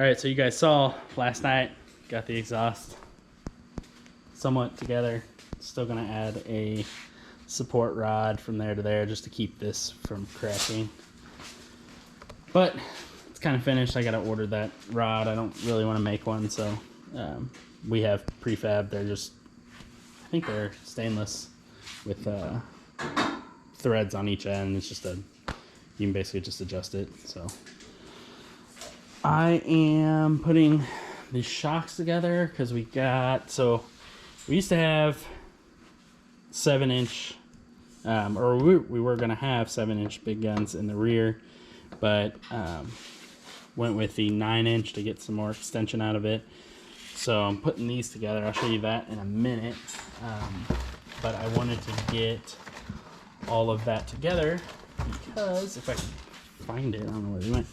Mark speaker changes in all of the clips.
Speaker 1: Alright, so you guys saw last night, got the exhaust somewhat together. Still gonna add a support rod from there to there just to keep this from cracking. But it's kind of finished. I gotta order that rod. I don't really want to make one, so we have prefab. They're just, I think they're stainless with threads on each end. It's just you can basically just adjust it. So I am putting these shocks together because we used to have 7-inch, or we were going to have 7-inch big guns in the rear, but went with the 9-inch to get some more extension out of it. So I'm putting these together. I'll show you that in a minute. But I wanted to get all of that together because if I can find it, I don't know where they went.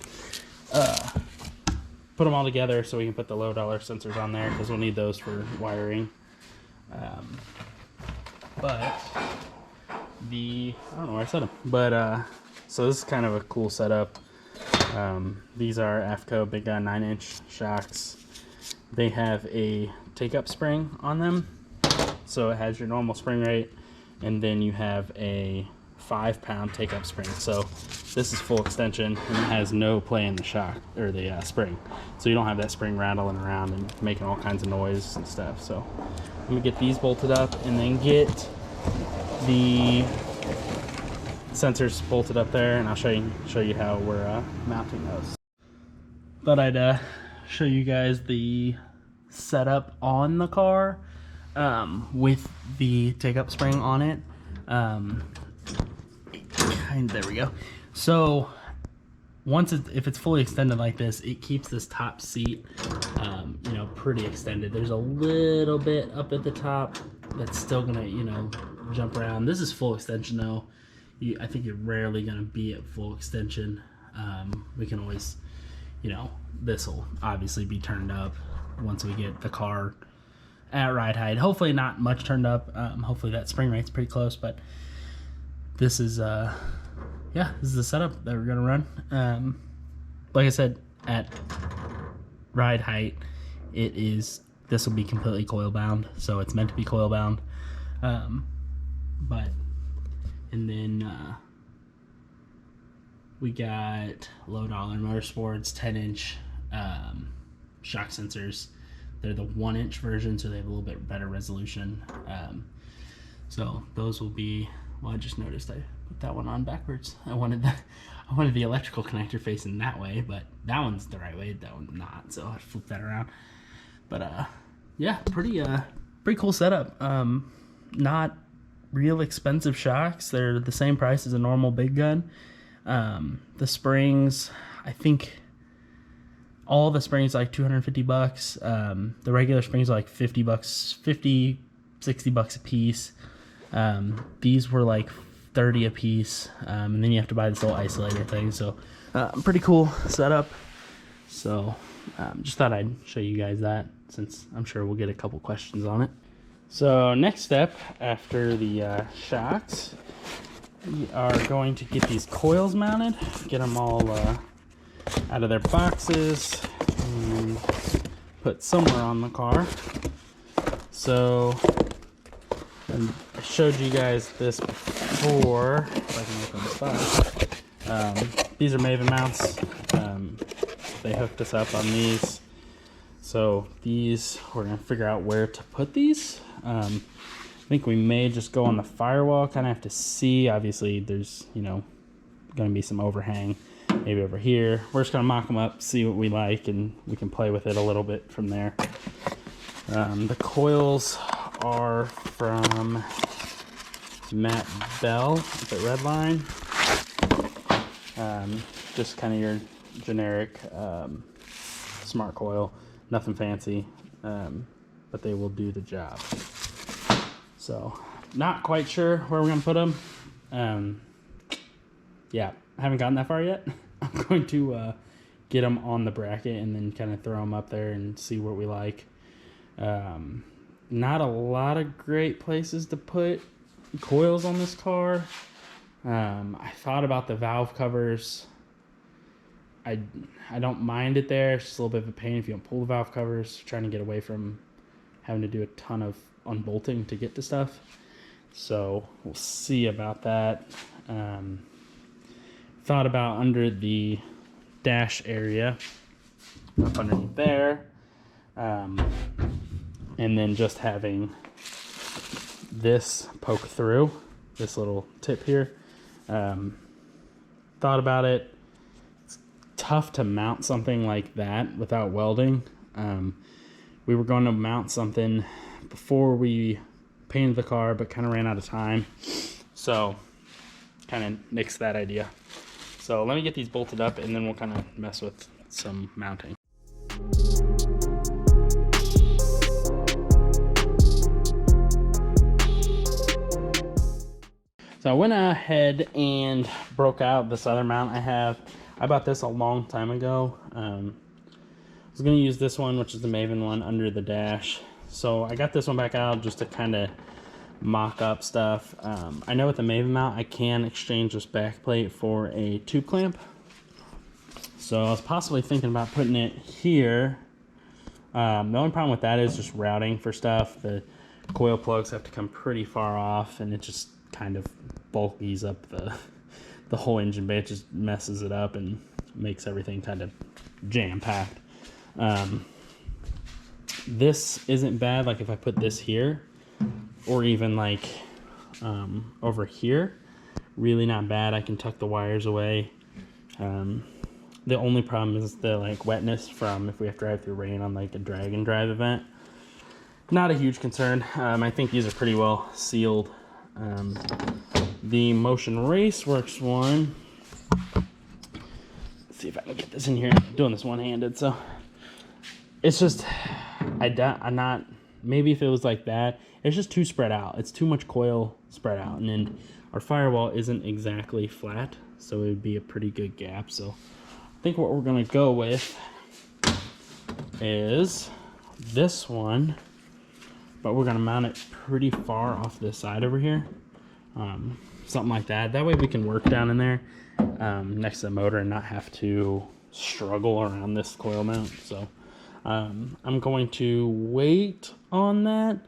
Speaker 1: Put them all together so we can put the low dollar sensors on there because we'll need those for wiring. But I don't know where I set them. But so this is kind of a cool setup. These are AFCO Big Gun 9-inch shocks. They have a take-up spring on them, so it has your normal spring rate, and then you have a 5-pound take-up spring. So this is full extension and it has no play in the shock or the spring, so you don't have that spring rattling around and making all kinds of noise and stuff. So I'm gonna get these bolted up and then get the sensors bolted up there, and I'll show you how we're mounting those. Thought I'd show you guys the setup on the car with the take-up spring on it. There we go. So once if it's fully extended like this, it keeps this top seat pretty extended. There's a little bit up at the top that's still gonna jump around. This is full extension though. I think you're rarely gonna be at full extension. We can always, this will obviously be turned up once we get the car at ride height. Hopefully not much turned up. Hopefully that spring rate's pretty close, but this is this is the setup that we're gonna run. Like I said, at ride height, this will be completely coil bound, so it's meant to be coil bound. And then we got Low Dollar Motorsports 10-inch shock sensors. They're the 1-inch version, so they have a little bit better resolution. So those will be. Well, I just noticed I put that one on backwards. I wanted the electrical connector facing that way, but that one's the right way. That one's not, so I flipped that around. But yeah, pretty cool setup. Not real expensive shocks. They're the same price as a normal big gun. The springs, I think all the springs like $250. The regular springs are like $50, $60 a piece. These were like $30 a piece, and then you have to buy this little isolator thing. So pretty cool setup. So just thought I'd show you guys that, since I'm sure we'll get a couple questions on it. So next step after the shocks, we are going to get these coils mounted, get them all out of their boxes, and put somewhere on the car. So I showed you guys this before. If I can open this box. These are Maven mounts. They hooked us up on these. So these, we're gonna figure out where to put these. I think we may just go on the firewall. Kind of have to see. Obviously, there's gonna be some overhang, maybe over here. We're just gonna mock them up, see what we like, and we can play with it a little bit from there. The coils are from Matt Bell at Redline. Just kind of your generic smart coil, nothing fancy, but they will do the job. So not quite sure where we're gonna put them. Yeah, I haven't gotten that far yet. I'm going to get them on the bracket and then kind of throw them up there and see what we like. Not a lot of great places to put coils on this car. I thought about the valve covers. I don't mind it there. It's just a little bit of a pain if you don't pull the valve covers, trying to get away from having to do a ton of unbolting to get to stuff. So we'll see about that. Thought about under the dash area, up underneath there, and then just having this poke through this little tip here. Thought about it. It's tough to mount something like that without welding. We were going to mount something before we painted the car, but kind of ran out of time, so kind of nixed that idea. So let me get these bolted up, and then we'll kind of mess with some mounting. So I went ahead and broke out this other mount I have. I bought this a long time ago. I was going to use this one, which is the Maven one, under the dash. So I got this one back out just to kind of mock up stuff. I know with the Maven mount, I can exchange this back plate for a tube clamp. So I was possibly thinking about putting it here. The only problem with that is just routing for stuff. The coil plugs have to come pretty far off, and it just kind of bulkies up the whole engine bay. It just messes it up and makes everything kind of jam-packed. This isn't bad, like if I put this here, or even like over here, really not bad. I can tuck the wires away. The only problem is the like wetness from if we have to drive through rain on like a drag and drive event. Not a huge concern. I think these are pretty well sealed. The Motion Raceworks one, let's see if I can get this in here. I'm doing this one-handed, so it's just I'm not, maybe if it was like that, it's just too spread out. It's too much coil spread out, and then our firewall isn't exactly flat, so it would be a pretty good gap. So I think what we're gonna go with is this one, but we're gonna mount it pretty far off this side over here. Something like that. That way we can work down in there next to the motor and not have to struggle around this coil mount. So I'm going to wait on that.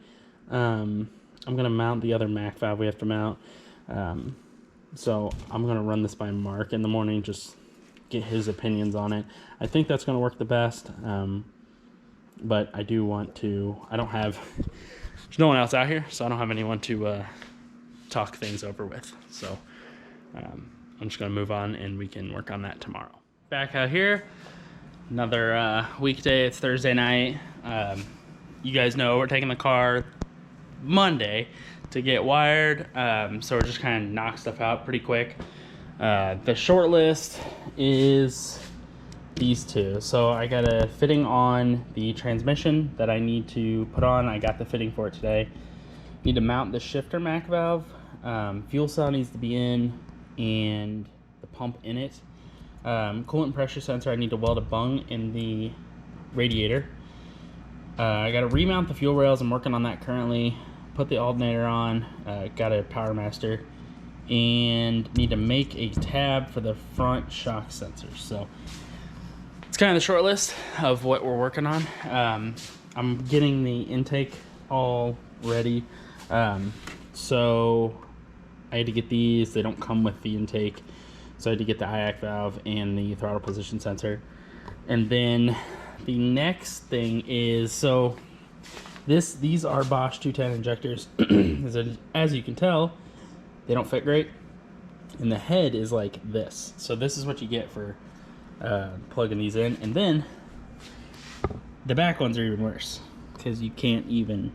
Speaker 1: I'm going to mount the other MAC valve we have to mount. So I'm going to run this by Mark in the morning, just get his opinions on it. I think that's going to work the best. But I do want to, there's no one else out here, so I don't have anyone to talk things over with. So I'm just going to move on, and we can work on that tomorrow. Back out here, another weekday. It's Thursday night. You guys know we're taking the car Monday to get wired, so we're just kind of knock stuff out pretty quick. The short list is these two. So I got a fitting on the transmission that I need to put on. I got the fitting for it today. Need to mount the shifter MAC valve. Fuel cell needs to be in, and the pump in it. Coolant pressure sensor, I need to weld a bung in the radiator. I got to remount the fuel rails. I'm working on that currently. Put the alternator on. Got a Power Master, and need to make a tab for the front shock sensors. So it's kind of the short list of what we're working on. I'm getting the intake all ready. So I had to get these. They don't come with the intake. So I had to get the IAC valve and the throttle position sensor. And then the next thing is, so these are Bosch 210 injectors. As you can tell, they don't fit great. And the head is like this. So this is what you get for plugging these in. And then the back ones are even worse, because you can't even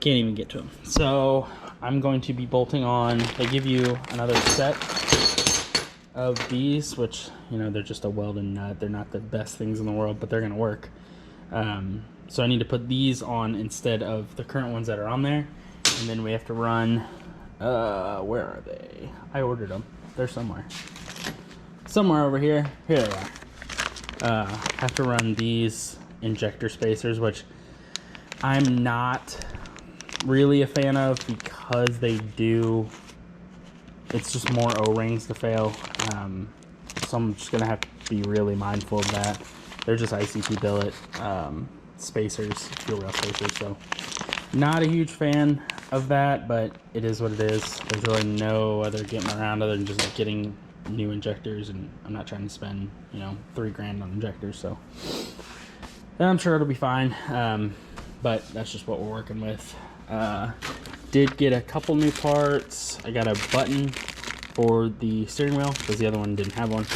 Speaker 1: get to them. So I'm going to be bolting on. They give you another set of these, which, you know, they're just a welded nut. They're not the best things in the world, but they're gonna work. So I need to put these on instead of the current ones that are on there. And then we have to run, where are they? I ordered them. They're somewhere over here. Here they are. Have to run these injector spacers, which I'm not really a fan of, because they it's just more O-rings to fail. So I'm just gonna have be really mindful of that. They're just ICP billet spacers, fuel rail spacers, so not a huge fan of that, but it is what it is. There's really no other getting around other than just getting new injectors, and I'm not trying to spend, you know, $3 grand on injectors, so I'm sure it'll be fine. But that's just what we're working with. Did get a couple new parts. I got a button for the steering wheel because the other one didn't have one,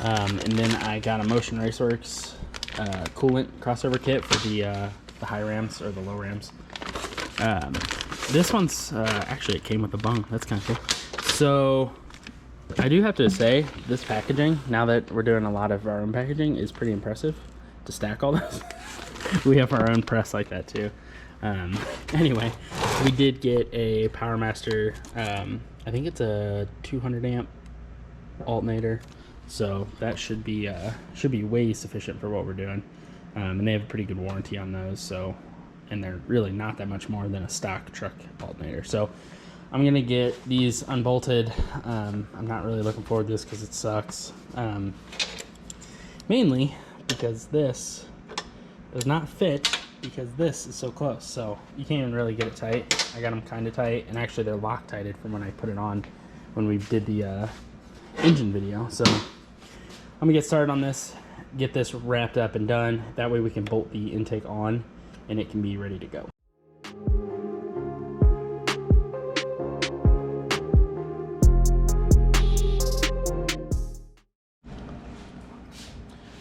Speaker 1: and then I got a Motion Raceworks coolant crossover kit for the high rams or the low rams. This one's actually, it came with a bung. That's kind of cool. So I do have to say, this packaging, now that we're doing a lot of our own packaging, is pretty impressive to stack all this. We have our own press like that too. Anyway, we did get a PowerMaster, I think it's a 200 amp alternator, so that should be way sufficient for what we're doing. And they have a pretty good warranty on those, so, and they're really not that much more than a stock truck alternator. So I'm gonna get these unbolted. I'm not really looking forward to this because it sucks, mainly because this does not fit because this is so close, so you can't even really get it tight. I got them kind of tight, and actually they're Loctited from when I put it on when we did the engine video. So I'm gonna get started on this, get this wrapped up and done. That way we can bolt the intake on and it can be ready to go.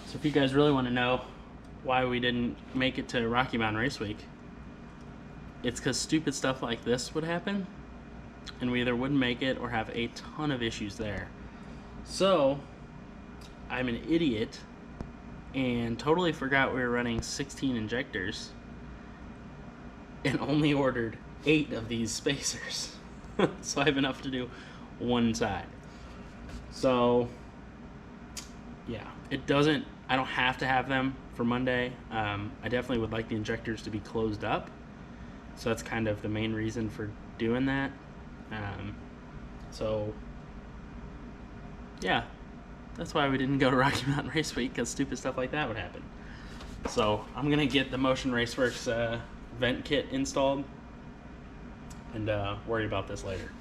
Speaker 1: So if you guys really want to know why we didn't make it to Rocky Mountain Race Week, it's because stupid stuff like this would happen and we either wouldn't make it or have a ton of issues there. So I'm an idiot and totally forgot we were running 16 injectors and only ordered 8 of these spacers. So I have enough to do one side. So yeah, it doesn't, I don't have to have them for Monday. I definitely would like the injectors to be closed up, so that's kind of the main reason for doing that. So yeah, that's why we didn't go to Rocky Mountain Race Week, because stupid stuff like that would happen. So I'm gonna get the Motion Raceworks vent kit installed and worry about this later.